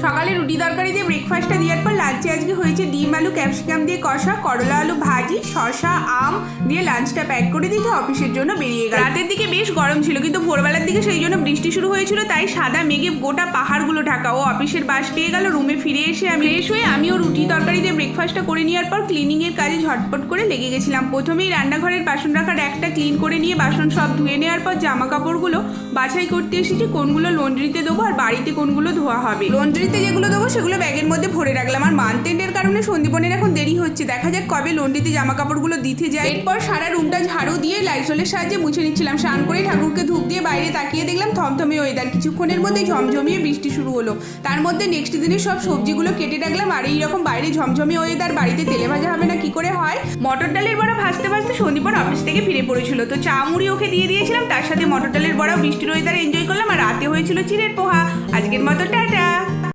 সকালে রুটি তরকারি দিয়ে ব্রেকফাস্টটা দেওয়ার পর লাঞ্চে আজকে হয়েছে ডিম আলু ক্যাপসিকাম দিয়ে কষা, করলা আলু ভাজি, শসা আম দিয়ে লাঞ্চটা প্যাক করে দিতে অফিসের জন্য বেরিয়ে গেল। রাতের দিকে বেশ গরম ছিল, কিন্তু ভোরবেলার দিকে সেই জন্য বৃষ্টি শুরু হয়েছিল, তাই সাদা মেঘে গোটা পাহাড়গুলো ঢাকা। ও অফিসের বাস পেয়ে গেল। রুমে ফিরে এসে আমি ফ্রেশ হয়ে আমিও রুটি তরকারি দিয়ে ব্রেকফাস্টটা করে নেওয়ার পর ক্লিনিংয়ের কাজে ঝটপট করে লেগে গেছিলাম। প্রথমেই রান্নাঘরের বাসন রাখার একটা ক্লিন করে নিয়ে বাসন সব ধুয়ে নেওয়ার পর জামা কাপড়গুলো বাছাই করতে এসেছি কোনগুলো লন্ড্রিতে দেবো আর বাড়িতে কোনগুলো ধোয়া হবে। লন্ড্রিতে যেগুলো দেবো সেগুলো ব্যাগের মধ্যে ভরে রাখলাম। আর মান্থ এন্ডের কারণে সন্দীপনের এখন দেরি হচ্ছে, দেখা যাক কবে লন্ড্রিতে জামা কাপড়গুলো দিতে যায়। এরপর সারা রুমটা ঝাড়ু দিয়ে লাইজলের সাহায্যে মুছে নিচ্ছিলাম। স্নান করে ঠাকুরকে ধূপ দিয়ে বাইরে তাকিয়ে দেখলাম থমথমে ওয়েদার। কিছুক্ষণের মধ্যে ঝমঝমিয়ে বৃষ্টি শুরু হলো। তার মধ্যে নেক্সট দিনের সব সবজিগুলো কেটে রাখলাম। আর এইরকম বাইরে ঝমঝমে ওয়েদার, বাড়িতে তেলে ভাজা হবে না কি করে হয়। মটর ডালের বড়া ভাজতে ভাজতে সন্দীপন অফিস থেকে ফিরে পড়েছিল, তো চা মুড়ি ওকে দিয়ে দিয়েছিলাম। তার সাথে মটর ডালের বড়াও বৃষ্টির ওয়েদার এনজয় করলাম। আর রাতে হয়েছিল চিড়ের পোহা। আজকের মতো টাটা।